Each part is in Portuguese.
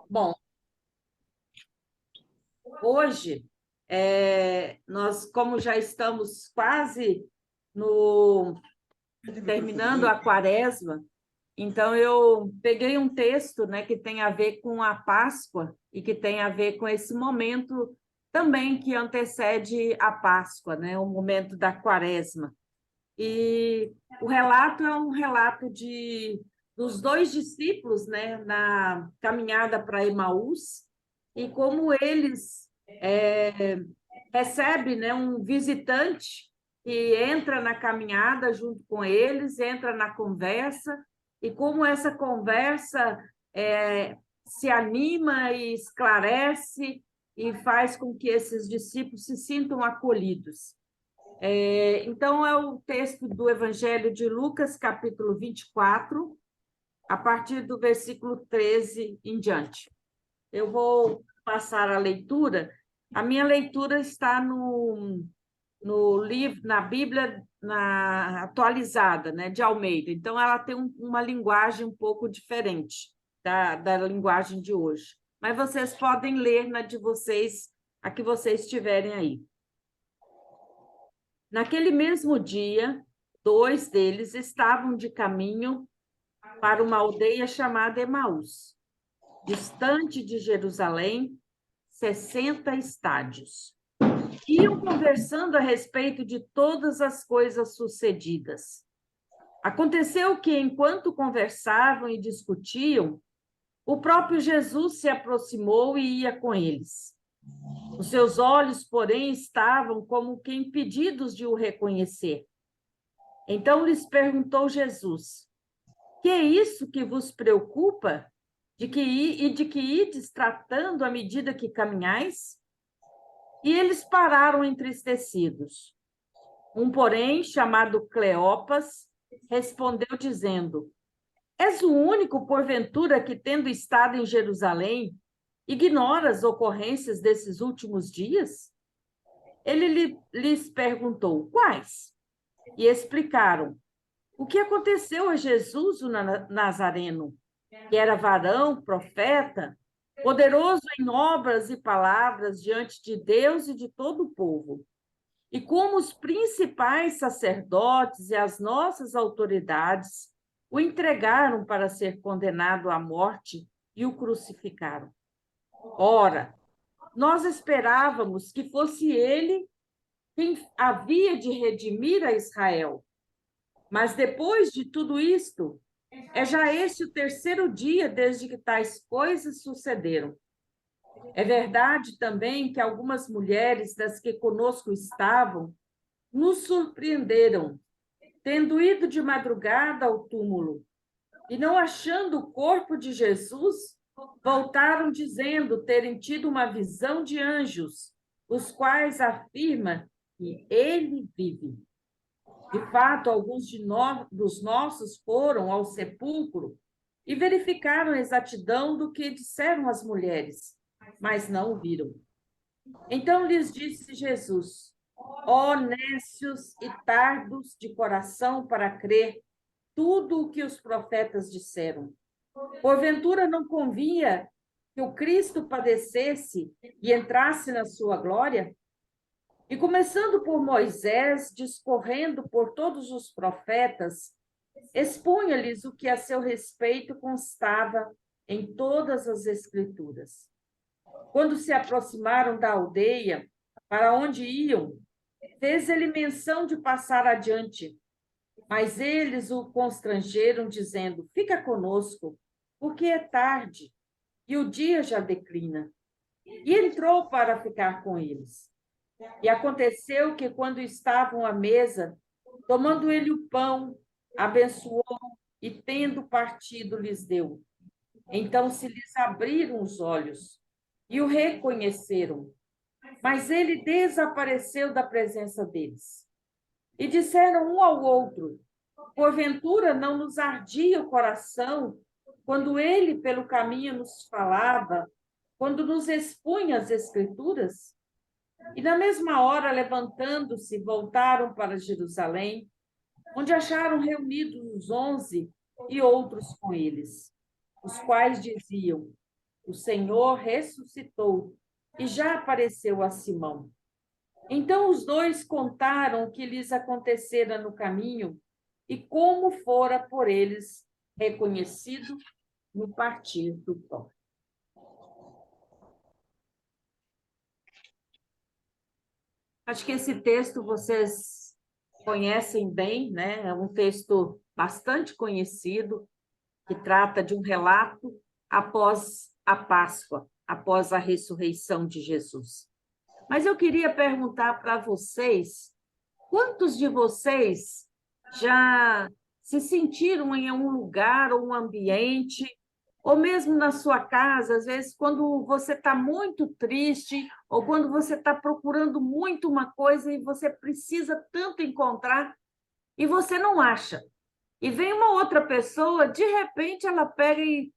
Bom, hoje nós, como já estamos quase no terminando a quaresma, então eu peguei um texto, né, que tem a ver com a Páscoa e que tem a ver com esse momento também que antecede a Páscoa, né, o momento da quaresma. E o relato é um relato dos dois discípulos, né, na caminhada para Emaús, e como eles recebem, né, um visitante que entra na caminhada junto com eles, entra na conversa, e como essa conversa se anima e esclarece e faz com que esses discípulos se sintam acolhidos. Então, é o texto do Evangelho de Lucas, capítulo 24, a partir do versículo 13 em diante. Eu vou passar a leitura. A minha leitura está no livro, na Bíblia atualizada, né, de Almeida. Então, ela tem uma linguagem um pouco diferente da linguagem de hoje. Mas vocês podem ler na de vocês, a que vocês tiverem aí. Naquele mesmo dia, dois deles estavam de caminho para uma aldeia chamada Emaús, distante de Jerusalém, 60 estádios. Iam conversando a respeito de todas as coisas sucedidas. Aconteceu que, enquanto conversavam e discutiam, o próprio Jesus se aproximou e ia com eles. Os seus olhos, porém, estavam como que impedidos de o reconhecer. Então lhes perguntou Jesus: que é isso que vos preocupa? De que ides tratando à medida que caminhais? E eles pararam entristecidos. Um, porém, chamado Cleopas, respondeu dizendo: és o único, porventura, que, tendo estado em Jerusalém, ignora as ocorrências desses últimos dias? Ele lhes perguntou: quais? E explicaram: o que aconteceu a Jesus, o Nazareno, que era varão, profeta, poderoso em obras e palavras diante de Deus e de todo o povo. E como os principais sacerdotes e as nossas autoridades o entregaram para ser condenado à morte e o crucificaram. Ora, nós esperávamos que fosse ele quem havia de redimir a Israel. Mas depois de tudo isto, é já este o terceiro dia desde que tais coisas sucederam. É verdade também que algumas mulheres das que conosco estavam nos surpreenderam, tendo ido de madrugada ao túmulo e não achando o corpo de Jesus, voltaram dizendo terem tido uma visão de anjos, os quais afirmam que ele vive. De fato, alguns dos nossos foram ao sepulcro e verificaram a exatidão do que disseram as mulheres, mas não o viram. Então lhes disse Jesus: ó nécios e tardos de coração para crer tudo o que os profetas disseram. Porventura não convinha que o Cristo padecesse e entrasse na sua glória? E começando por Moisés, discorrendo por todos os profetas, expunha-lhes o que a seu respeito constava em todas as Escrituras. Quando se aproximaram da aldeia, para onde iam, fez ele menção de passar adiante, mas eles o constrangeram, dizendo: fica conosco, porque é tarde e o dia já declina. E entrou para ficar com eles. E aconteceu que, quando estavam à mesa, tomando ele o pão, abençoou e, tendo partido, lhes deu. Então se lhes abriram os olhos e o reconheceram, mas ele desapareceu da presença deles. E disseram um ao outro: porventura não nos ardia o coração quando ele pelo caminho nos falava, quando nos expunha as Escrituras? E na mesma hora, levantando-se, voltaram para Jerusalém, onde acharam reunidos os 11 e outros com eles, os quais diziam: O Senhor ressuscitou e já apareceu a Simão. Então os dois contaram o que lhes acontecera no caminho e como fora por eles reconhecido no partir do pão. Acho que esse texto vocês conhecem bem, né? É um texto bastante conhecido, que trata de um relato após a Páscoa, após a ressurreição de Jesus. Mas eu queria perguntar para vocês, quantos de vocês já se sentiram em um lugar ou um ambiente, ou mesmo na sua casa, às vezes, quando você está muito triste, ou quando você está procurando muito uma coisa e você precisa tanto encontrar, e você não acha. E vem uma outra pessoa, de repente ela pega e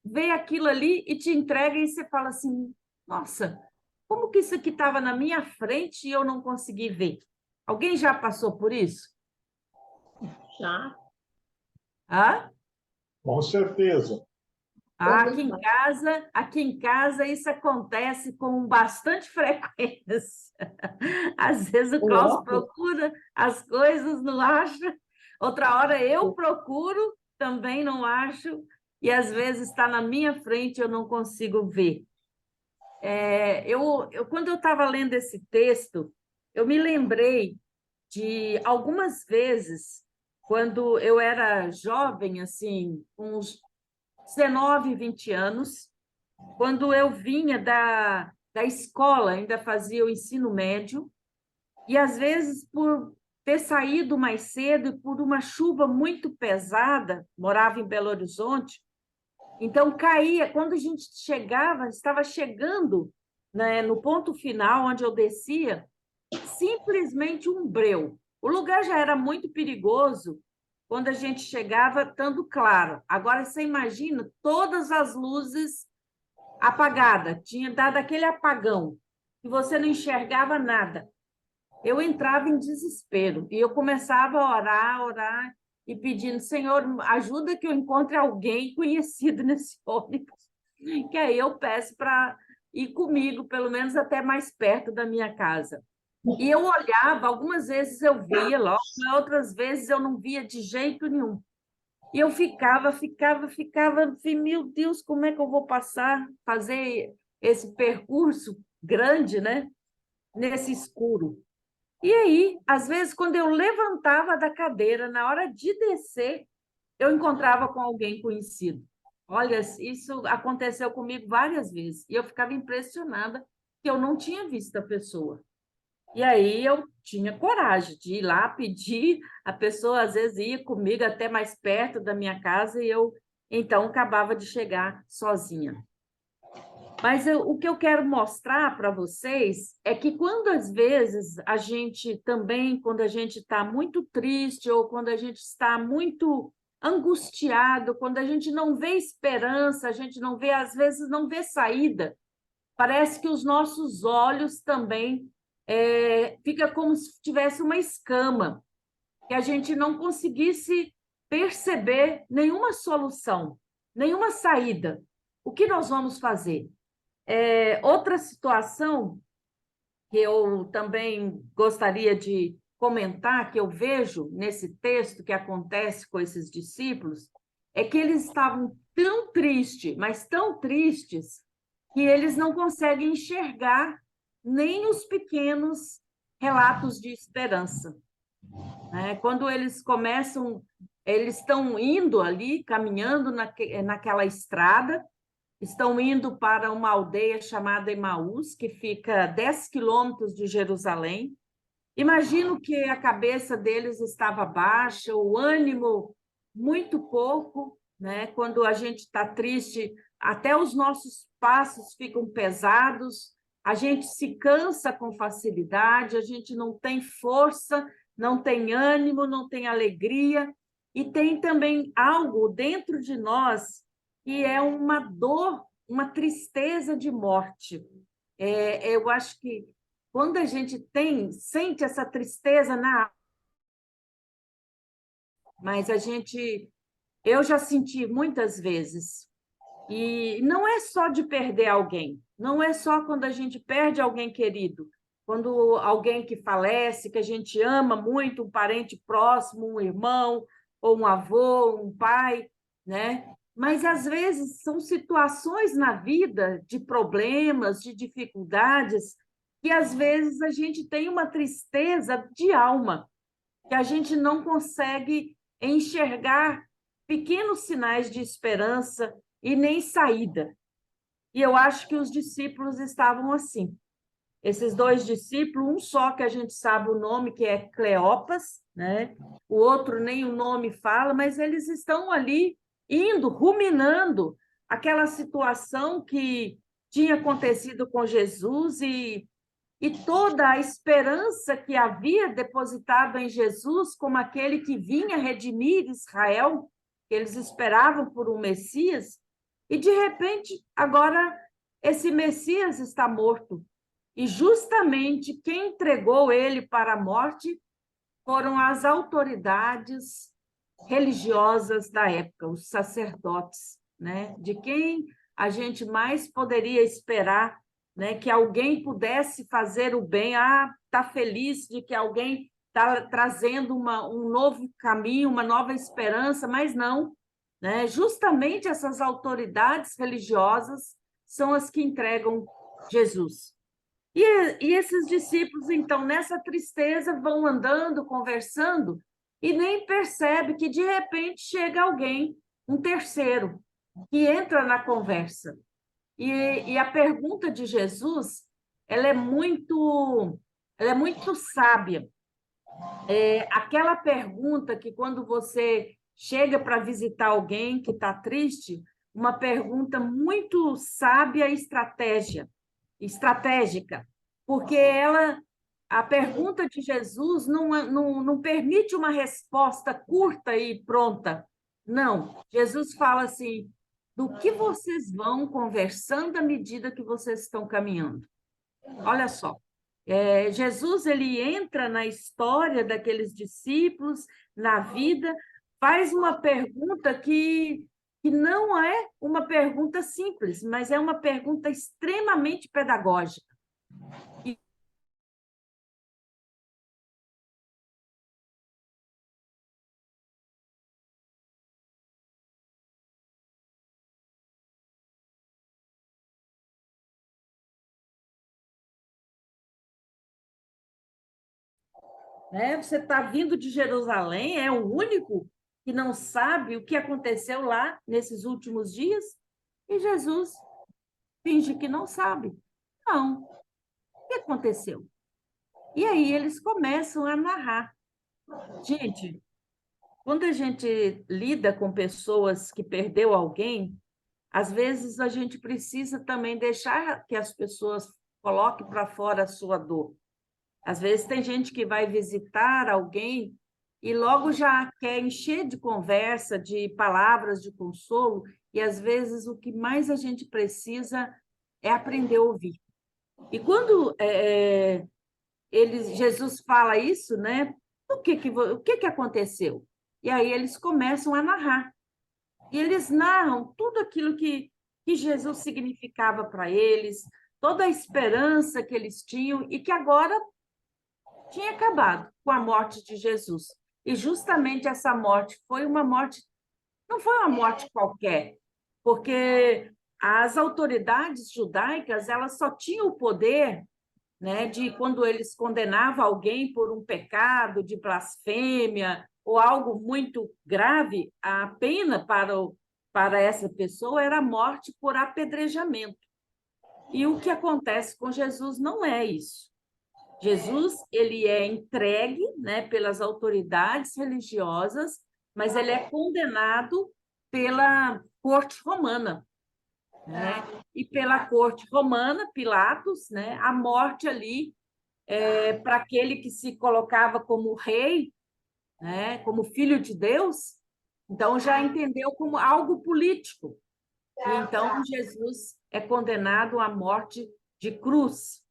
vê aquilo ali e te entrega e você fala assim, nossa, como que isso aqui estava na minha frente e eu não consegui ver? Alguém já passou por isso? Já. Hã? Com certeza. Ah, aqui em casa isso acontece com bastante frequência. Às vezes o Klaus procura as coisas, não acha. Outra hora eu procuro, também não acho. E às vezes está na minha frente e eu não consigo ver. Quando eu estava lendo esse texto, eu me lembrei de algumas vezes, quando eu era jovem, assim, com uns 19, 20 anos, quando eu vinha da escola, ainda fazia o ensino médio, e às vezes por ter saído mais cedo e por uma chuva muito pesada, morava em Belo Horizonte, então caía, quando a gente chegava, estava chegando, né, no ponto final, onde eu descia, simplesmente um breu. O lugar já era muito perigoso quando a gente chegava, estando claro. Agora, você imagina todas as luzes apagadas, tinha dado aquele apagão, e você não enxergava nada. Eu entrava em desespero, e eu começava a orar, e pedindo, Senhor, ajuda que eu encontre alguém conhecido nesse ônibus, que aí eu peço para ir comigo, pelo menos até mais perto da minha casa. E eu olhava, algumas vezes eu via logo, outras vezes eu não via de jeito nenhum. E eu ficava, assim, meu Deus, como é que eu vou passar, fazer esse percurso grande, né? Nesse escuro. E aí, às vezes, quando eu levantava da cadeira, na hora de descer, eu encontrava com alguém conhecido. Olha, isso aconteceu comigo várias vezes, e eu ficava impressionada que eu não tinha visto a pessoa. E aí eu tinha coragem de ir lá pedir, a pessoa às vezes ia comigo até mais perto da minha casa e eu então acabava de chegar sozinha. Mas o que eu quero mostrar para vocês é que quando às vezes a gente também, quando a gente está muito triste ou quando a gente está muito angustiado, quando a gente não vê esperança, a gente não vê, às vezes não vê saída, parece que os nossos olhos também fica como se tivesse uma escama, que a gente não conseguisse perceber nenhuma solução, nenhuma saída. O que nós vamos fazer? Outra situação que eu também gostaria de comentar, que eu vejo nesse texto que acontece com esses discípulos, é que eles estavam tão tristes, mas tão tristes, que eles não conseguem enxergar nem os pequenos relatos de esperança, né? Quando eles começam, eles estão indo ali, caminhando naquela estrada, estão indo para uma aldeia chamada Emaús, que fica 10 quilômetros de Jerusalém. Imagino que a cabeça deles estava baixa, o ânimo muito pouco, né? Quando a gente está triste, até os nossos passos ficam pesados, a gente se cansa com facilidade, a gente não tem força, não tem ânimo, não tem alegria, e tem também algo dentro de nós que é uma dor, uma tristeza de morte. Eu acho que quando a gente sente essa tristeza mas eu já senti muitas vezes E não é só de perder alguém, não é só quando a gente perde alguém querido, quando alguém que falece, que a gente ama muito, um parente próximo, um irmão, ou um avô, um pai, né? Mas, às vezes, são situações na vida de problemas, de dificuldades, que, às vezes, a gente tem uma tristeza de alma, que a gente não consegue enxergar pequenos sinais de esperança e nem saída. E eu acho que os discípulos estavam assim. Esses dois discípulos, um só que a gente sabe o nome, que é Cleopas, né? O outro nem o nome fala, mas eles estão ali indo, ruminando aquela situação que tinha acontecido com Jesus e toda a esperança que havia depositado em Jesus como aquele que vinha redimir Israel, que eles esperavam por um Messias, e de repente agora esse Messias está morto. E justamente quem entregou ele para a morte foram as autoridades religiosas da época, os sacerdotes, né? De quem a gente mais poderia esperar, né? Que alguém pudesse fazer o bem. Tá feliz de que alguém está trazendo um novo caminho, uma nova esperança, mas não, né? Justamente essas autoridades religiosas são as que entregam Jesus. E esses discípulos, então, nessa tristeza, vão andando, conversando, e nem percebe que, de repente, chega alguém, um terceiro, que entra na conversa. E a pergunta de Jesus, ela é muito sábia. Aquela pergunta que, quando você chega para visitar alguém que está triste, uma pergunta muito sábia e estratégica, porque a pergunta de Jesus não permite uma resposta curta e pronta. Não, Jesus fala assim, do que vocês vão conversando à medida que vocês estão caminhando. Olha só, Jesus ele entra na história daqueles discípulos, na vida, faz uma pergunta que não é uma pergunta simples, mas é uma pergunta extremamente pedagógica. Né? Você está vindo de Jerusalém, é o único que não sabe o que aconteceu lá nesses últimos dias, e Jesus finge que não sabe. Não, o que aconteceu? E aí eles começam a narrar. Gente, quando a gente lida com pessoas que perdeu alguém, às vezes a gente precisa também deixar que as pessoas coloquem para fora a sua dor. Às vezes tem gente que vai visitar alguém e logo já quer encher de conversa, de palavras de consolo, e às vezes o que mais a gente precisa é aprender a ouvir. E quando Jesus fala isso, né? O que aconteceu? E aí eles começam a narrar. E eles narram tudo aquilo que Jesus significava para eles, toda a esperança que eles tinham e que agora tinha acabado com a morte de Jesus. E justamente essa morte foi uma morte, não foi uma morte qualquer, porque as autoridades judaicas elas só tinham o poder, né, de quando eles condenavam alguém por um pecado de blasfêmia ou algo muito grave, a pena para essa pessoa era a morte por apedrejamento. E o que acontece com Jesus não é isso. Jesus ele é entregue, né, pelas autoridades religiosas, mas ele é condenado pela corte romana, né? E pela corte romana, Pilatos, né, a morte ali para aquele que se colocava como rei, né, como filho de Deus, então já entendeu como algo político. E então Jesus é condenado à morte de cruz,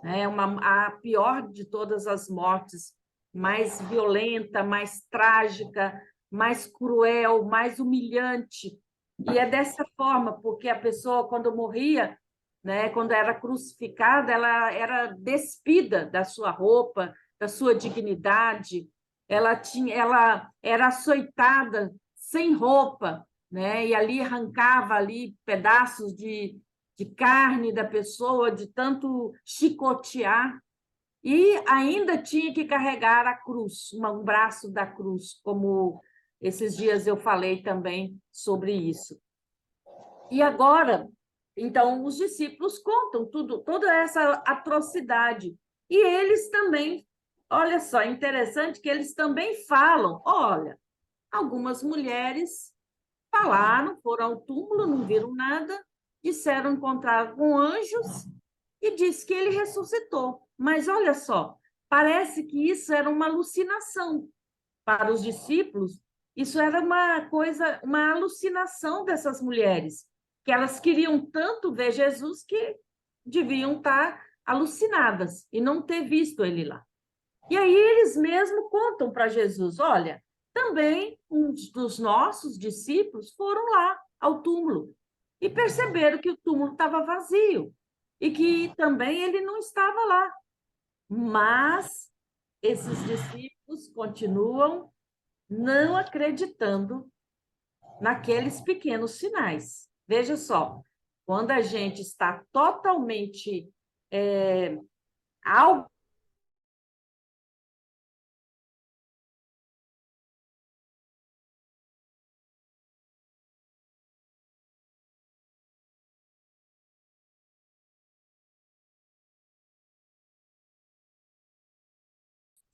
né? A pior de todas as mortes, mais violenta, mais trágica, mais cruel, mais humilhante, E é dessa forma, porque a pessoa, quando morria, né, quando era crucificada, ela era despida da sua roupa, da sua dignidade, ela era açoitada sem roupa, né, e ali arrancava ali pedaços de carne da pessoa, de tanto chicotear, e ainda tinha que carregar a cruz, um braço da cruz, como esses dias eu falei também sobre isso. E agora, então, os discípulos contam tudo, toda essa atrocidade. E eles também, olha só, é interessante que eles também falam, olha, algumas mulheres falaram, foram ao túmulo, não viram nada, disseram encontrar com anjos e disse que ele ressuscitou. Mas olha só, parece que isso era uma alucinação para os discípulos. Isso era uma coisa, uma alucinação dessas mulheres, que elas queriam tanto ver Jesus que deviam estar alucinadas e não ter visto ele lá. E aí eles mesmos contam para Jesus, olha, também um dos nossos discípulos foram lá ao túmulo e perceberam que o túmulo estava vazio e que também ele não estava lá. Mas esses discípulos continuam não acreditando naqueles pequenos sinais. Veja só, quando a gente está totalmente algo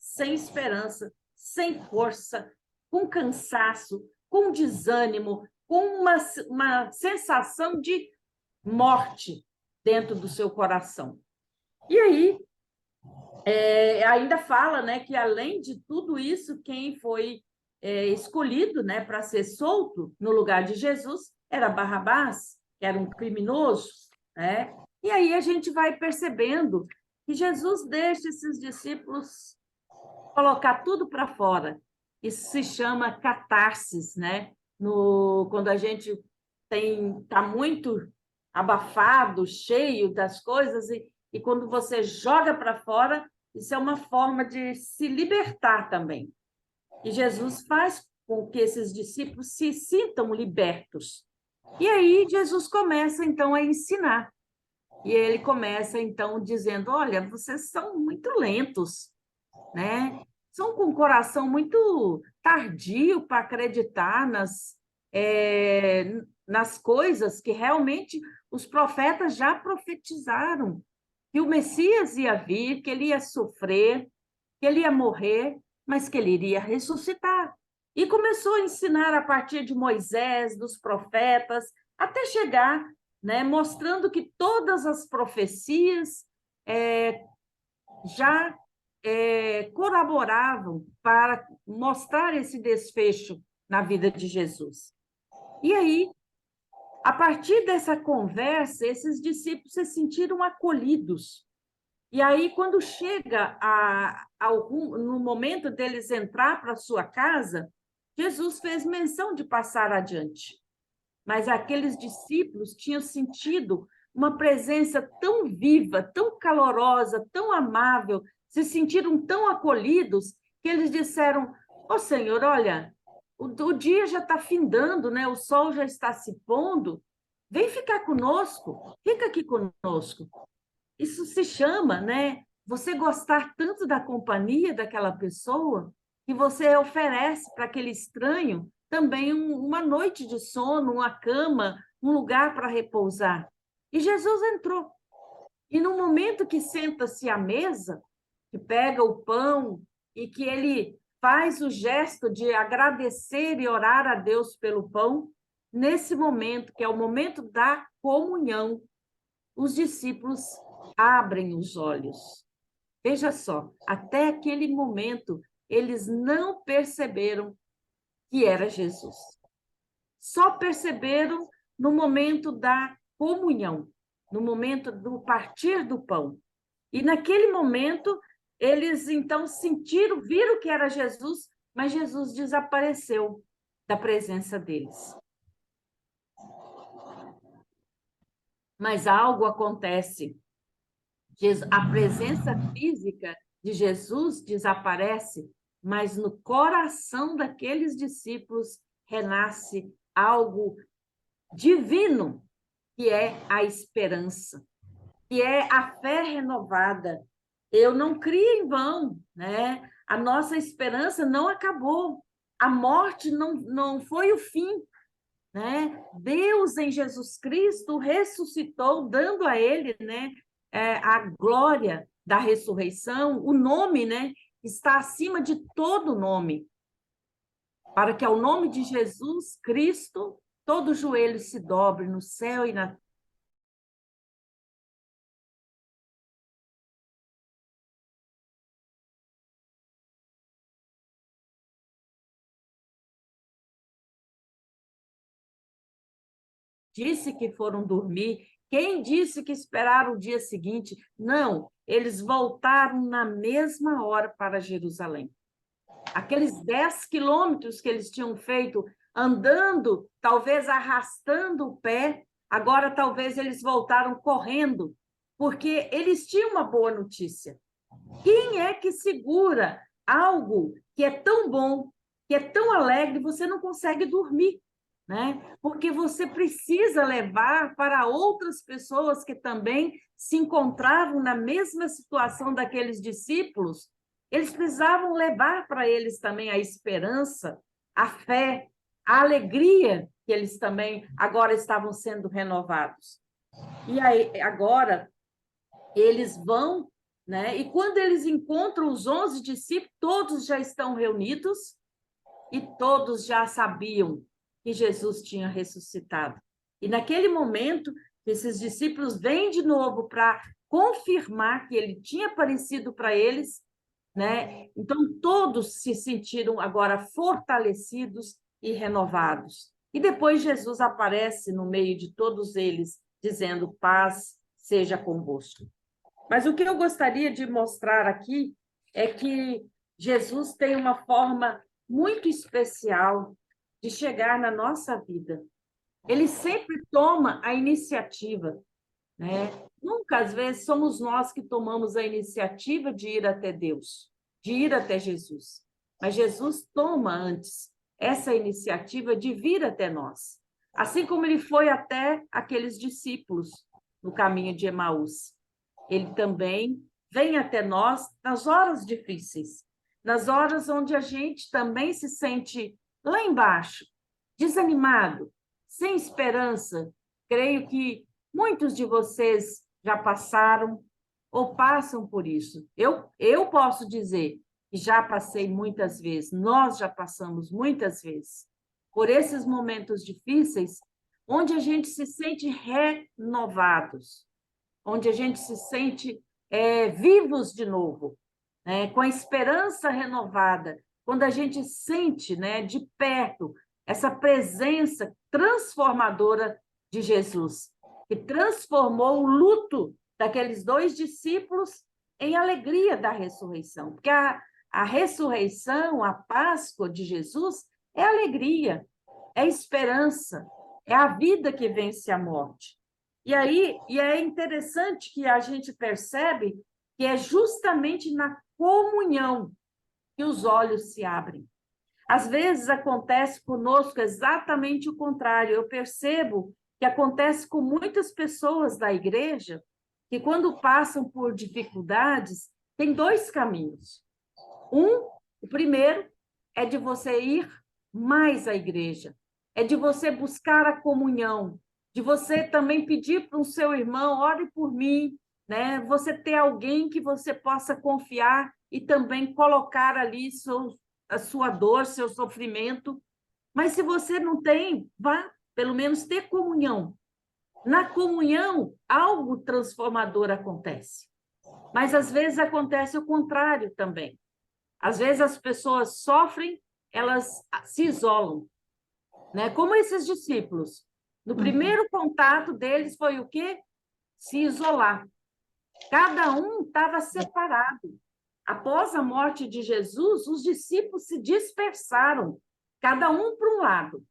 sem esperança, sem força, com cansaço, com desânimo, com uma sensação de morte dentro do seu coração. E aí, ainda fala, né, que além de tudo isso, quem foi escolhido, né, para ser solto no lugar de Jesus era Barrabás, que era um criminoso, né? E aí a gente vai percebendo que Jesus deixa esses discípulos colocar tudo para fora. Isso se chama catarsis, né? Quando a gente está muito abafado, cheio das coisas, e quando você joga para fora, isso é uma forma de se libertar também. E Jesus faz com que esses discípulos se sintam libertos. E aí Jesus começa, então, a ensinar. E ele começa, então, dizendo, olha, vocês são muito lentos, né? São com o coração muito tardio para acreditar nas coisas que realmente os profetas já profetizaram, que o Messias ia vir, que ele ia sofrer, que ele ia morrer, mas que ele iria ressuscitar. E começou a ensinar a partir de Moisés, dos profetas, até chegar, né, mostrando que todas as profecias já colaboravam para mostrar esse desfecho na vida de Jesus. E aí, a partir dessa conversa, esses discípulos se sentiram acolhidos. E aí, quando chega no momento deles entrar para a sua casa, Jesus fez menção de passar adiante. Mas aqueles discípulos tinham sentido uma presença tão viva, tão calorosa, tão amável, se sentiram tão acolhidos, que eles disseram, ô Senhor, olha, o dia já está findando, né? O sol já está se pondo, vem ficar conosco, fica aqui conosco. Isso se chama, né? Você gostar tanto da companhia daquela pessoa que você oferece para aquele estranho também uma noite de sono, uma cama, um lugar para repousar. E Jesus entrou. E no momento que senta-se à mesa, que pega o pão e que ele faz o gesto de agradecer e orar a Deus pelo pão, nesse momento, que é o momento da comunhão, os discípulos abrem os olhos. Veja só, até aquele momento, eles não perceberam que era Jesus. Só perceberam no momento da comunhão, no momento do partir do pão. E naquele momento, eles então viram que era Jesus, mas Jesus desapareceu da presença deles. mas algo acontece. A presença física de Jesus desaparece, mas no coração daqueles discípulos renasce algo divino, que é a esperança, que é a fé renovada. Eu não crio em vão, né? A nossa esperança não acabou. A morte não foi o fim, né? Deus em Jesus Cristo ressuscitou, dando a ele, né, a glória da ressurreição, o nome, né, está acima de todo nome, para que ao nome de Jesus Cristo todo joelho se dobre no céu e na disse que foram dormir. Quem disse que esperaram o dia seguinte? Não, eles voltaram na mesma hora para Jerusalém. Aqueles 10 quilômetros que eles tinham feito andando, talvez arrastando o pé, agora talvez eles voltaram correndo, porque eles tinham uma boa notícia. Quem é que segura algo que é tão bom, que é tão alegre, você não consegue dormir, né? Porque você precisa levar para outras pessoas que também se encontravam na mesma situação daqueles discípulos, eles precisavam levar para eles também a esperança, a fé, a alegria que eles também agora estavam sendo renovados. E aí, agora, eles vão, né? E quando eles encontram os 11 discípulos, todos já estão reunidos e todos já sabiam que Jesus tinha ressuscitado. E naquele momento, esses discípulos vêm de novo para confirmar que ele tinha aparecido para eles, né? Então, todos se sentiram agora fortalecidos e renovados. E depois Jesus aparece no meio de todos eles, dizendo: paz seja convosco. Mas o que eu gostaria de mostrar aqui é que Jesus tem uma forma muito especial de chegar na nossa vida. Ele sempre toma a iniciativa, né? Nunca, às vezes, somos nós que tomamos a iniciativa de ir até Deus, de ir até Jesus. Mas Jesus toma antes essa iniciativa de vir até nós. Assim como ele foi até aqueles discípulos no caminho de Emaús. Ele também vem até nós nas horas difíceis, nas horas onde a gente também se sente lá embaixo, desanimado, sem esperança. Creio que muitos de vocês já passaram ou passam por isso. Eu posso dizer que já passei muitas vezes, nós já passamos muitas vezes por esses momentos difíceis, onde a gente se sente renovados, onde a gente se sente vivos de novo, né? Com a esperança renovada, quando a gente sente, né, de perto essa presença transformadora de Jesus, que transformou o luto daqueles 2 discípulos em alegria da ressurreição, porque a ressurreição, a Páscoa de Jesus é alegria, é esperança, é a vida que vence a morte. E aí, é interessante que a gente percebe que é justamente na comunhão que os olhos se abrem. Às vezes acontece conosco exatamente o contrário. Eu percebo que acontece com muitas pessoas da igreja que, quando passam por dificuldades, tem 2 caminhos. O primeiro é de você ir mais à igreja, é de você buscar a comunhão, de você também pedir para o seu irmão: ore por mim, né? Você ter alguém que você possa confiar e também colocar ali a sua dor, seu sofrimento. Mas se você não tem, vá pelo menos ter comunhão. Na comunhão, algo transformador acontece. Mas às vezes acontece o contrário também. Às vezes as pessoas sofrem, elas se isolam, né? Como esses discípulos. No primeiro contato deles foi o quê? Se isolar. Cada um estava separado. Após a morte de Jesus, os discípulos se dispersaram, cada um para um lado.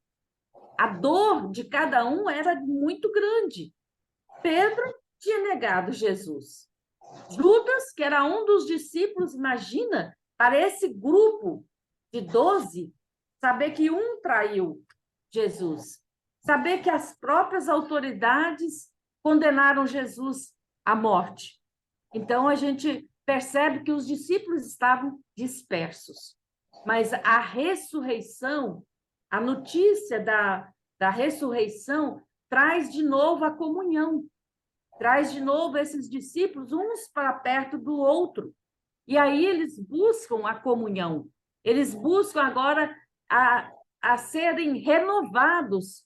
A dor de cada um era muito grande. Pedro tinha negado Jesus. Judas, que era um dos discípulos, imagina, para esse grupo de 12, saber que um traiu Jesus, saber que as próprias autoridades condenaram Jesus à morte. Então, a gente percebe que os discípulos estavam dispersos. Mas a ressurreição, a notícia da ressurreição, traz de novo a comunhão, traz de novo esses discípulos, uns para perto do outro. E aí eles buscam a comunhão, eles buscam agora a serem renovados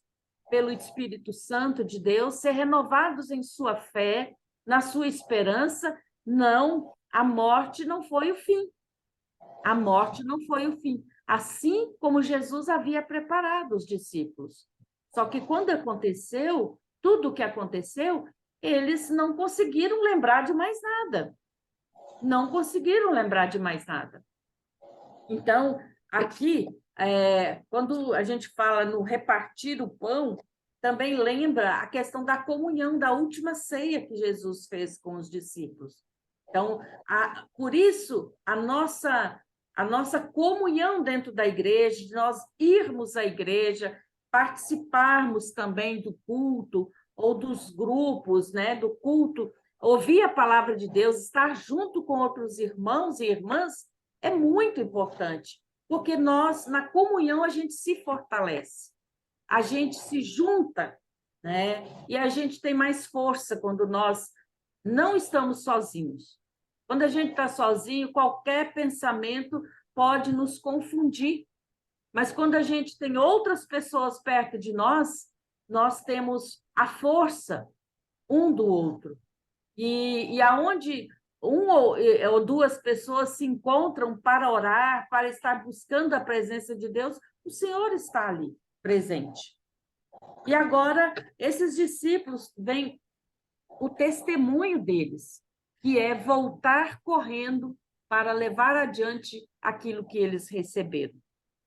pelo Espírito Santo de Deus, ser renovados em sua fé, na sua esperança. Não, a morte não foi o fim. A morte não foi o fim. Assim como Jesus havia preparado os discípulos. Só que quando aconteceu, tudo o que aconteceu, eles não conseguiram lembrar de mais nada. Não conseguiram lembrar de mais nada. Então, aqui, quando a gente fala no repartir o pão, também lembra a questão da comunhão, da última ceia que Jesus fez com os discípulos. Então, por isso, a nossa comunhão dentro da igreja, de nós irmos à igreja, participarmos também do culto ou dos grupos, né, do culto, ouvir a palavra de Deus, estar junto com outros irmãos e irmãs, é muito importante, porque nós, na comunhão, a gente se fortalece, a gente se junta, né? E a gente tem mais força quando nós não estamos sozinhos. Quando a gente está sozinho, qualquer pensamento pode nos confundir, mas quando a gente tem outras pessoas perto de nós, nós temos a força um do outro. E aonde ou duas pessoas se encontram para orar, para estar buscando a presença de Deus, o Senhor está ali, presente. E agora, esses discípulos, vem o testemunho deles, que é voltar correndo para levar adiante aquilo que eles receberam.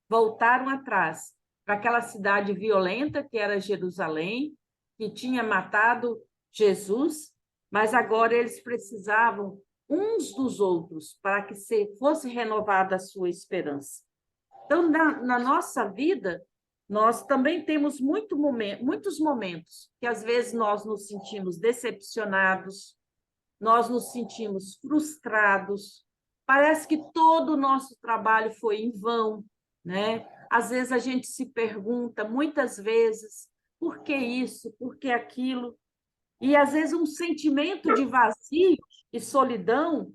Voltaram atrás para aquela cidade violenta que era Jerusalém, que tinha matado Jesus, mas agora eles precisavam uns dos outros para que fosse renovada a sua esperança. Então, na nossa vida, nós também temos muitos momentos que às vezes nós nos sentimos decepcionados, nós nos sentimos frustrados, parece que todo o nosso trabalho foi em vão, né? Às vezes a gente se pergunta, muitas vezes, por que isso, por que aquilo? E às vezes um sentimento de vazio e solidão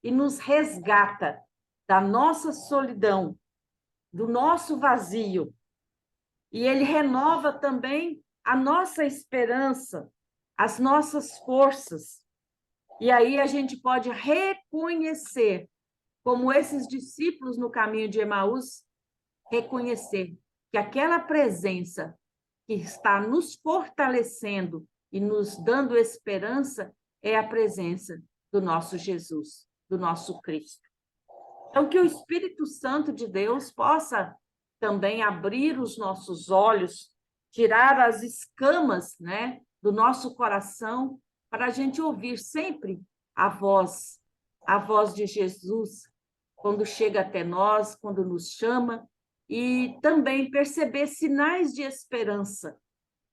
e nos resgata da nossa solidão, do nosso vazio. E ele renova também a nossa esperança, as nossas forças. E aí a gente pode reconhecer, como esses discípulos no caminho de Emaús, reconhecer que aquela presença que está nos fortalecendo e nos dando esperança é a presença do nosso Jesus, do nosso Cristo. Então, que o Espírito Santo de Deus possa também abrir os nossos olhos, tirar as escamas, né, do nosso coração, para a gente ouvir sempre a voz de Jesus, quando chega até nós, quando nos chama, e também perceber sinais de esperança,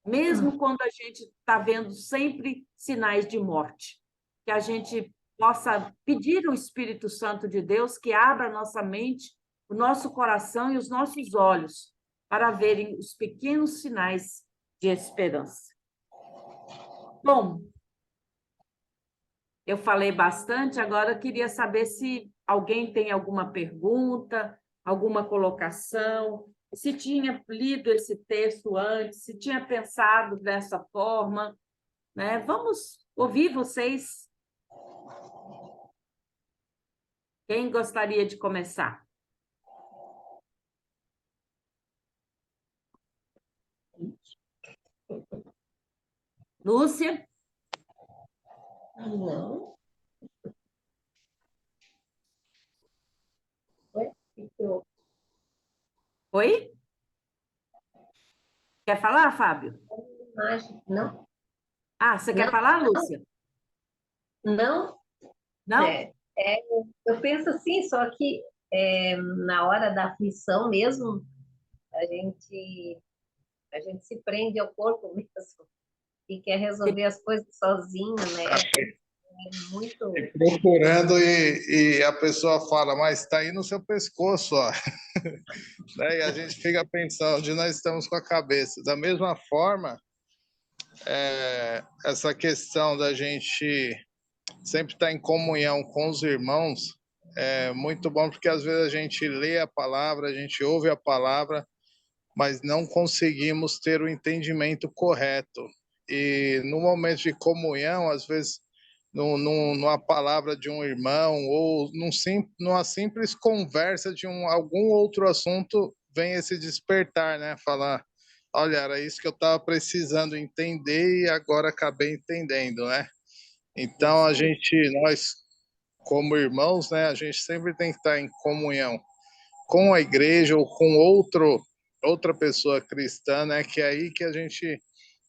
mesmo quando a gente está vendo sempre sinais de morte, que a gente possa pedir ao Espírito Santo de Deus que abra a nossa mente, o nosso coração e os nossos olhos para verem os pequenos sinais de esperança. Bom, eu falei bastante, agora eu queria saber se alguém tem alguma pergunta, alguma colocação, se tinha lido esse texto antes, se tinha pensado dessa forma, né? Vamos ouvir vocês. Quem gostaria de começar? Lúcia? Não. Ué, ficou. Oi? Quer falar, Fábio? Imagem. Não, Ah, você quer não, falar, Lúcia? não. Não? É, eu penso assim, só que na hora da aflição mesmo, a gente, a gente se prende ao corpo mesmo e quer resolver as coisas sozinho, né? É E muito. procurando e a pessoa fala, mas está aí no seu pescoço, ó. Né? E a gente fica pensando onde nós estamos com a cabeça. Da mesma forma, essa questão da gente sempre estar em comunhão com os irmãos é muito bom, porque às vezes a gente lê a palavra, a gente ouve a palavra, mas não conseguimos ter o entendimento correto. E no momento de comunhão, às vezes, numa palavra de um irmão ou numa simples conversa de algum outro assunto, vem esse despertar, né? Falar, olha, era isso que eu estava precisando entender e agora acabei entendendo, né? Então, nós, como irmãos, né, a gente sempre tem que estar em comunhão com a igreja ou com outra pessoa cristã, né? Que é aí que a gente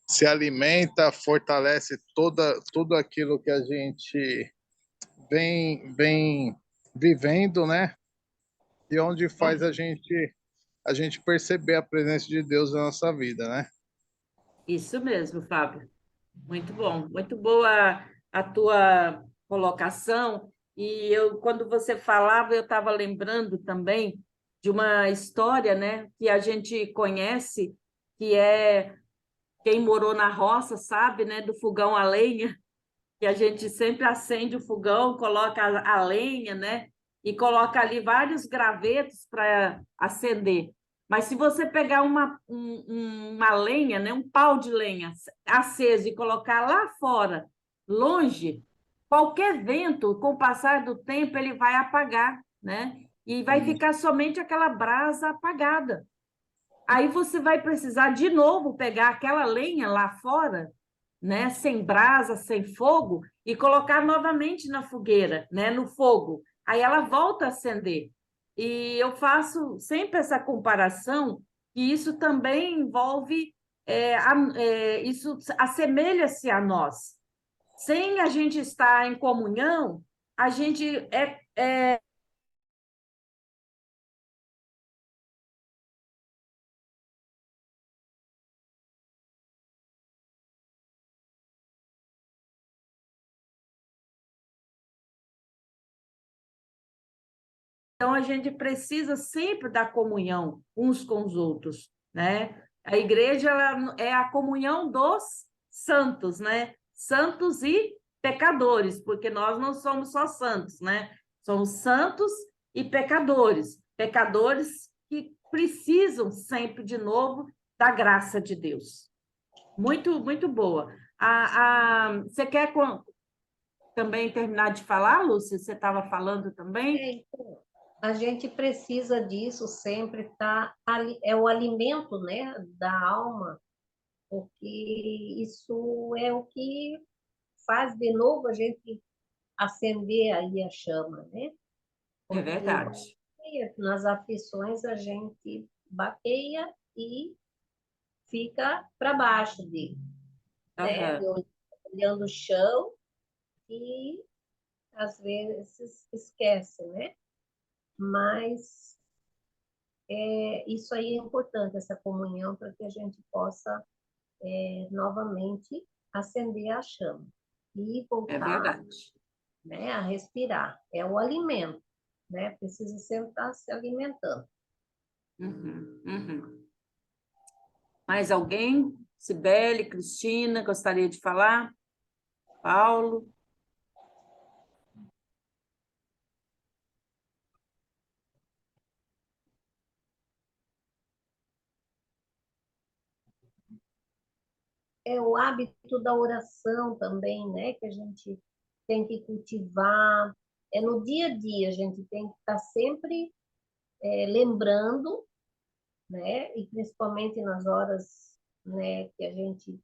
se alimenta, fortalece tudo aquilo que a gente vem vivendo, né? E onde faz a gente perceber a presença de Deus na nossa vida, né? Isso mesmo, Fábio. Muito bom. Muito boa a tua colocação. E eu, quando você falava, eu estava lembrando também de uma história, né, que a gente conhece, que é quem morou na roça, sabe, né, do fogão a lenha, que a gente sempre acende o fogão, coloca a lenha, né? E coloca ali vários gravetos para acender. Mas se você pegar uma lenha, né, um pau de lenha aceso e colocar lá fora, longe, qualquer vento, com o passar do tempo, ele vai apagar, né? E vai ficar somente aquela brasa apagada. Aí você vai precisar de novo pegar aquela lenha lá fora, né, sem brasa, sem fogo, e colocar novamente na fogueira, né, no fogo. Aí ela volta a acender. E eu faço sempre essa comparação, que isso também envolve, isso assemelha-se a nós. Sem a gente estar em comunhão, a gente Então, a gente precisa sempre da comunhão uns com os outros, né? A igreja ela é a comunhão dos santos, né? Santos e pecadores, porque nós não somos só santos, né? Somos santos e pecadores, pecadores que precisam sempre de novo da graça de Deus. Muito, muito boa. Você quer também terminar de falar, Lúcia? Você estava falando também? Então, a gente precisa disso sempre, tá? É o alimento, né, da alma, porque isso é o que faz de novo a gente acender aí a chama, né? É Porque verdade. nas aflições a gente bateia e fica para baixo dele, né? Aham. Olhando o chão e às vezes esquece, né? Mas isso aí é importante, essa comunhão, para que a gente possa novamente acender a chama e É voltar, verdade. né, a respirar. É o alimento, né? Precisa sempre estar se alimentando. Uhum, uhum. Mais alguém? Cibele, Cristina, gostaria de falar? Paulo? É o hábito da oração também, né? Que a gente tem que cultivar. É no dia a dia, a gente tem que estar sempre lembrando, né? E principalmente nas horas, né, que a gente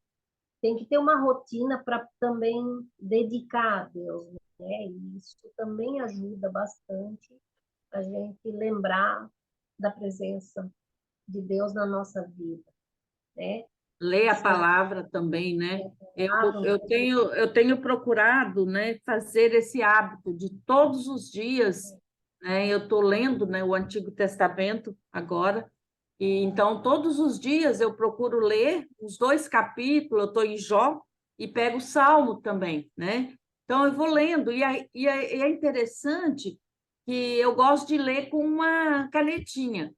tem que ter uma rotina para também dedicar a Deus, né? E isso também ajuda bastante a gente lembrar da presença de Deus na nossa vida, né? Ler a Essa palavra também, né? palavra, Eu tenho procurado, né, fazer esse hábito de todos os dias, né? Eu estou lendo, né, o Antigo Testamento agora, e então todos os dias eu procuro ler os 2 capítulos, eu estou em Jó, e pego o Salmo também, né? Então eu vou lendo, e é interessante que eu gosto de ler com uma canetinha.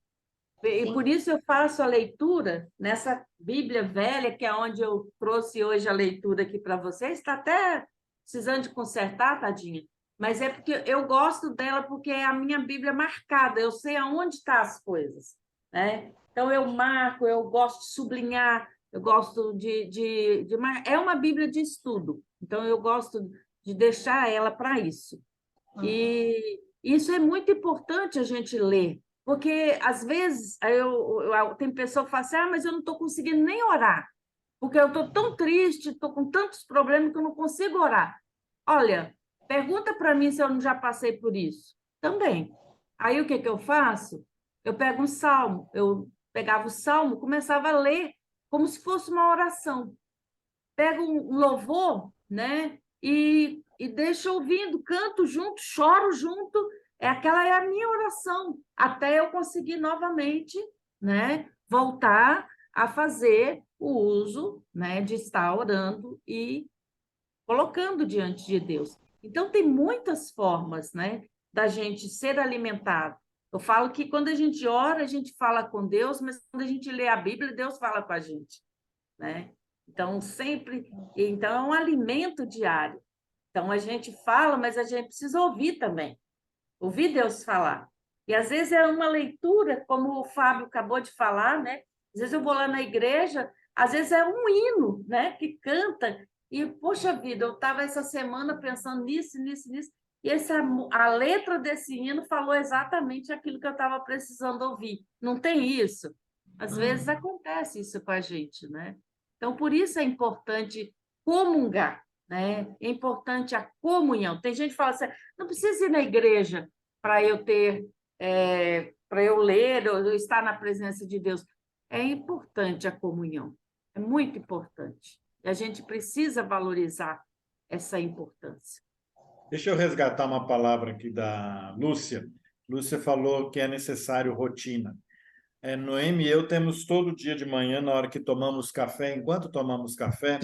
E sim. por isso eu faço a leitura nessa Bíblia velha, que é onde eu trouxe hoje a leitura aqui para vocês. Está até precisando de consertar, tadinha. Mas é porque eu gosto dela porque é a minha Bíblia marcada. Eu sei aonde estão as coisas, né? Então eu marco, eu gosto de sublinhar, eu gosto é uma Bíblia de estudo. Então eu gosto de deixar ela para isso. E isso é muito importante a gente ler, porque às vezes tem pessoa que fala assim, mas eu não estou conseguindo nem orar, porque eu estou tão triste, estou com tantos problemas que eu não consigo orar. Olha, pergunta para mim se eu não já passei por isso. Também. Aí o que eu faço? Eu pego um salmo, eu pegava o salmo, começava a ler como se fosse uma oração. Pego um louvor, né? E deixo ouvindo, canto junto, choro junto. Aquela é a minha oração, até eu conseguir novamente, né, voltar a fazer o uso, né, de estar orando e colocando diante de Deus. Então, tem muitas formas, né, da gente ser alimentado. Eu falo que quando a gente ora, a gente fala com Deus, mas quando a gente lê a Bíblia, Deus fala com a gente, né? Então, então é um alimento diário. Então, a gente fala, mas a gente precisa ouvir também, ouvir Deus falar. E às vezes é uma leitura, como o Fábio acabou de falar, né? Às vezes eu vou lá na igreja, às vezes é um hino, né? Que canta, e, poxa vida, eu estava essa semana pensando nisso, nisso, nisso, e a letra desse hino falou exatamente aquilo que eu estava precisando ouvir. Não tem isso? Às vezes acontece isso com a gente, né? Então, por isso é importante comungar, né? É importante a comunhão. Tem gente que fala assim, não precisa ir na igreja para eu para eu ler, ou eu estar na presença de Deus. É importante a comunhão, é muito importante. E a gente precisa valorizar essa importância. Deixa eu resgatar uma palavra aqui da Lúcia. Lúcia falou que é necessário rotina. Noemi e eu temos todo dia de manhã, na hora que tomamos café, enquanto tomamos café,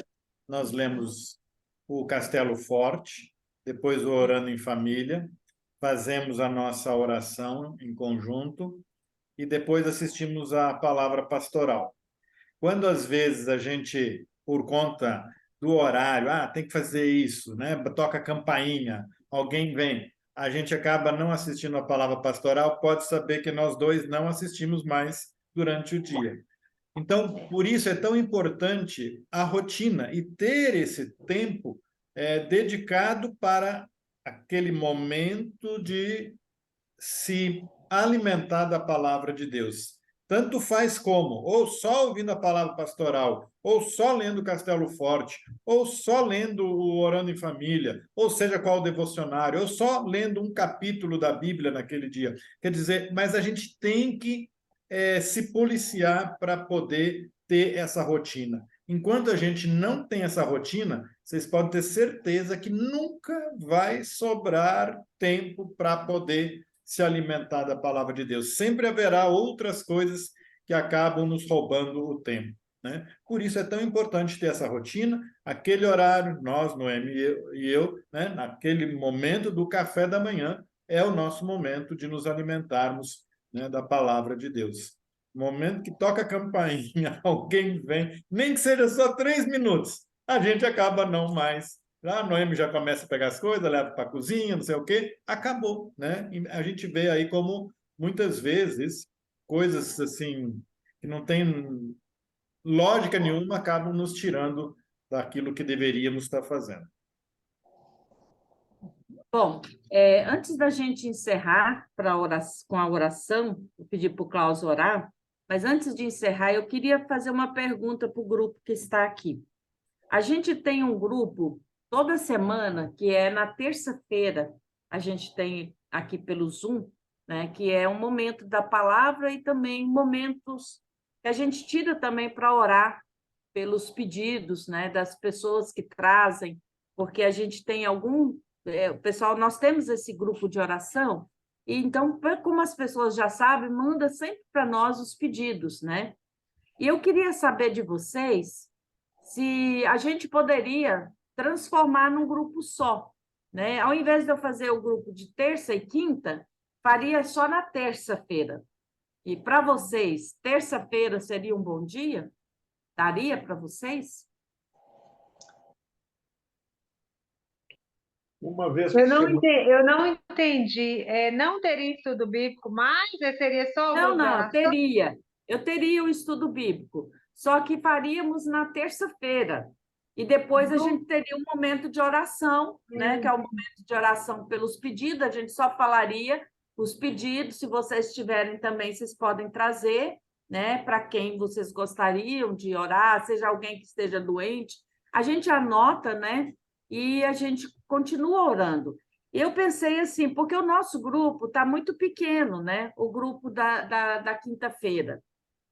nós lemos o Castelo Forte, depois o Orando em Família, fazemos a nossa oração em conjunto e depois assistimos a palavra pastoral. Quando às vezes a gente, por conta do horário, tem que fazer isso, né? Toca a campainha, alguém vem, a gente acaba não assistindo a palavra pastoral, pode saber que nós dois não assistimos mais durante o dia. Então, por isso é tão importante a rotina e ter esse tempo dedicado para aquele momento de se alimentar da palavra de Deus. Tanto faz como, ou só ouvindo a palavra pastoral, ou só lendo Castelo Forte, ou só lendo o Orando em Família, ou seja qual devocionário, ou só lendo um capítulo da Bíblia naquele dia. Quer dizer, mas a gente tem que se policiar para poder ter essa rotina. Enquanto a gente não tem essa rotina, vocês podem ter certeza que nunca vai sobrar tempo para poder se alimentar da palavra de Deus. Sempre haverá outras coisas que acabam nos roubando o tempo, né? Por isso é tão importante ter essa rotina, aquele horário, nós, Noemi e eu, né, naquele momento do café da manhã, é o nosso momento de nos alimentarmos, né, da palavra de Deus. Momento que toca a campainha, alguém vem, nem que seja só 3 minutos, a gente acaba não mais. A Noemi já começa a pegar as coisas, leva para a cozinha, não sei o quê, acabou, né? E a gente vê aí como, muitas vezes, coisas assim, que não tem lógica nenhuma, acabam nos tirando daquilo que deveríamos estar fazendo. Bom, antes da gente encerrar com a oração, vou pedir para o Klaus orar, mas antes de encerrar, eu queria fazer uma pergunta para o grupo que está aqui. A gente tem um grupo toda semana, que é na terça-feira, a gente tem aqui pelo Zoom, né, que é um momento da palavra e também momentos que a gente tira também para orar pelos pedidos, né, das pessoas que trazem, porque a gente tem pessoal, nós temos esse grupo de oração, e então, como as pessoas já sabem, manda sempre para nós os pedidos, né? E eu queria saber de vocês se a gente poderia transformar num grupo só, né? Ao invés de eu fazer o grupo de terça e quinta, faria só na terça-feira. E para vocês, terça-feira seria um bom dia? Daria para vocês? Uma vez Eu não entendi. Não teria estudo bíblico mais? Seria só o Não, grupo de não, oração? teria. Eu teria o estudo bíblico, só que faríamos na terça-feira. E depois a gente teria um momento de oração, né? Que é o momento de oração pelos pedidos, a gente só falaria os pedidos, se vocês tiverem também, vocês podem trazer, né? Para quem vocês gostariam de orar, seja alguém que esteja doente, a gente anota, né? E a gente continua orando. Eu pensei assim, porque o nosso grupo está muito pequeno, né? O grupo da quinta-feira.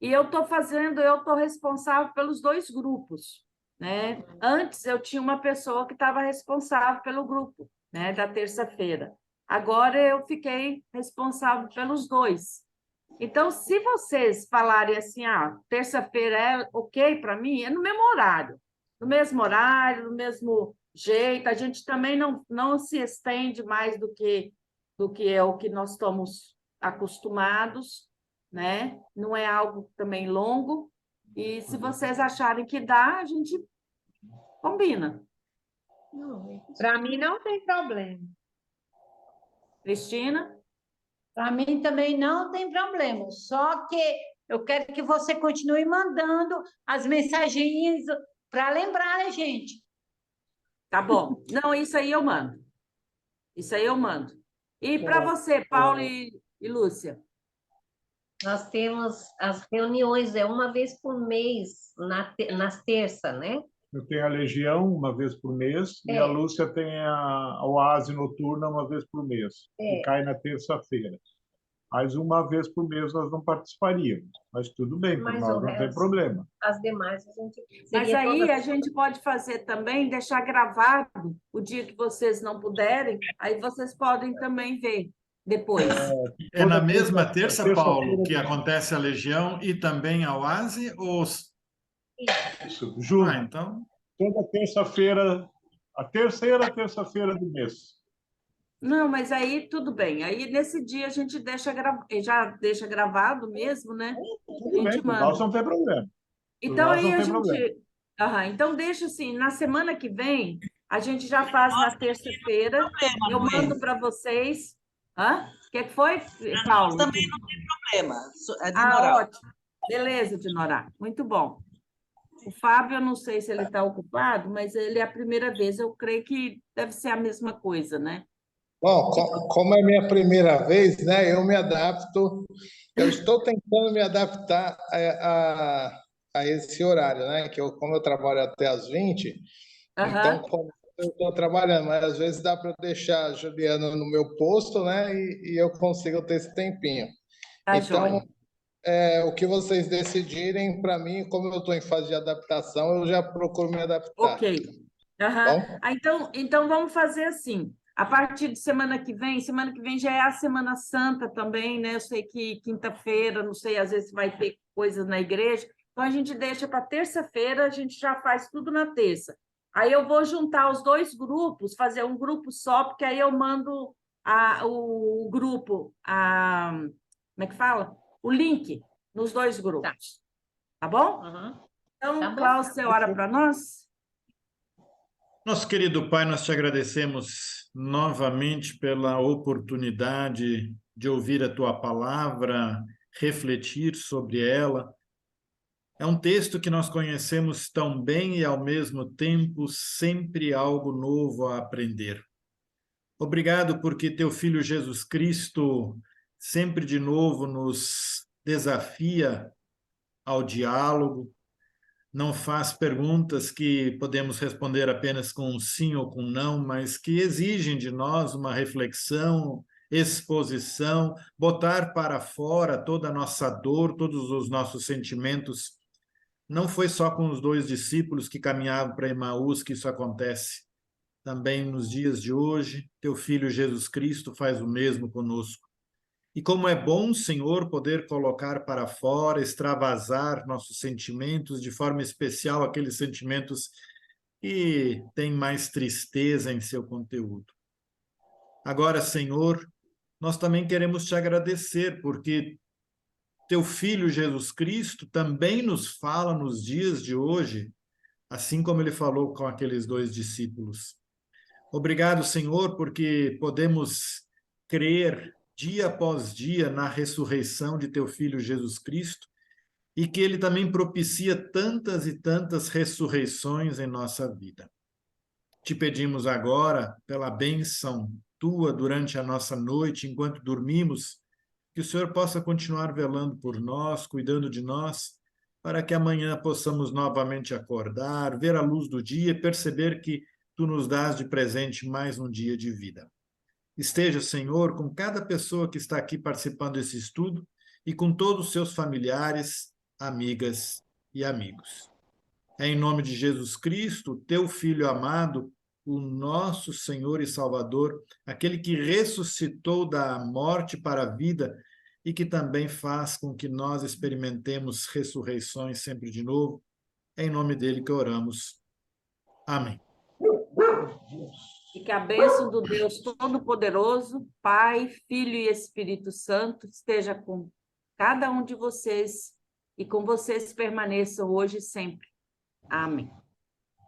E eu estou responsável pelos dois grupos, né? Antes eu tinha uma pessoa que estava responsável pelo grupo, né? Da terça-feira. Agora eu fiquei responsável pelos dois. Então, se vocês falarem assim, terça-feira é ok para mim, é no mesmo horário, no mesmo jeito, a gente também não se estende mais do que é o que nós estamos acostumados, né? Não é algo também longo, e se vocês acharem que dá, a gente combina. Para mim não tem problema. Cristina? Para mim também não tem problema, só que eu quero que você continue mandando as mensagens para lembrar a gente. Tá bom. Não, isso aí eu mando. Isso aí eu mando. E para você, Paulo e Lúcia? Nós temos as reuniões, uma vez por mês, nas terças, né? Eu tenho a Legião uma vez por mês e a Lúcia tem a Oase Noturna uma vez por mês, que cai na terça-feira. Mas uma vez por mês nós não participaríamos, mas tudo bem, por nós não tem problema. As demais a gente... Mas aí a gente pode fazer também, deixar gravado o dia que vocês não puderem, aí vocês podem também ver depois. É na mesma terça, Paulo, que acontece a Legião e também a Oase? Ou... Isso, junto. Então... Toda terça-feira, a terceira terça-feira do mês. Não, mas aí tudo bem. Aí nesse dia a gente já deixa gravado mesmo, né? Tudo bem, nós não tem problema. Então aí a gente... então deixa assim, na semana que vem, a gente já faz na terça-feira, eu mando para vocês. O que foi, Paulo? Também não tem problema. É de Norá. Ótimo. Beleza, Dinorá. Muito bom. O Fábio, eu não sei se ele está ocupado, mas ele é a primeira vez. Eu creio que deve ser a mesma coisa, né? Bom, como é minha primeira vez, né? Eu me adapto. Eu estou tentando me adaptar a esse horário, né? Como eu trabalho até às 20, então como eu estou trabalhando, mas às vezes dá para deixar a Juliana no meu posto, né? E eu consigo ter esse tempinho. Tá então, joia. o que vocês decidirem, para mim, como eu estou em fase de adaptação, eu já procuro me adaptar. Ok. Então vamos fazer assim. A partir de semana que vem já é a Semana Santa também, né? Eu sei que quinta-feira, não sei, às vezes vai ter coisas na igreja. Então a gente deixa para terça-feira, a gente já faz tudo na terça. Aí eu vou juntar os dois grupos, fazer um grupo só, porque aí eu mando o grupo, como é que fala? O link nos dois grupos. Tá bom? Então, Cláudio, você ora para nós? Nosso querido Pai, nós te agradecemos novamente pela oportunidade de ouvir a tua palavra, refletir sobre ela. É um texto que nós conhecemos tão bem e, ao mesmo tempo, sempre algo novo a aprender. Obrigado porque teu Filho Jesus Cristo sempre de novo nos desafia ao diálogo, não faz perguntas que podemos responder apenas com um sim ou com um não, mas que exigem de nós uma reflexão, exposição, botar para fora toda a nossa dor, todos os nossos sentimentos. Não foi só com os 2 discípulos que caminhavam para Emaús que isso acontece. Também nos dias de hoje, teu Filho Jesus Cristo faz o mesmo conosco. E como é bom, Senhor, poder colocar para fora, extravasar nossos sentimentos, de forma especial aqueles sentimentos que têm mais tristeza em seu conteúdo. Agora, Senhor, nós também queremos te agradecer, porque teu Filho Jesus Cristo também nos fala nos dias de hoje, assim como ele falou com aqueles 2 discípulos. Obrigado, Senhor, porque podemos crer dia após dia na ressurreição de teu Filho Jesus Cristo e que ele também propicia tantas e tantas ressurreições em nossa vida. Te pedimos agora, pela bênção tua durante a nossa noite, enquanto dormimos, que o Senhor possa continuar velando por nós, cuidando de nós, para que amanhã possamos novamente acordar, ver a luz do dia e perceber que tu nos dás de presente mais um dia de vida. Esteja, Senhor, com cada pessoa que está aqui participando desse estudo e com todos os seus familiares, amigas e amigos. É em nome de Jesus Cristo, teu Filho amado, o nosso Senhor e Salvador, aquele que ressuscitou da morte para a vida e que também faz com que nós experimentemos ressurreições sempre de novo. É em nome dele que oramos. Amém. E que a bênção do Deus Todo-Poderoso, Pai, Filho e Espírito Santo, esteja com cada um de vocês e com vocês permaneçam hoje e sempre. Amém.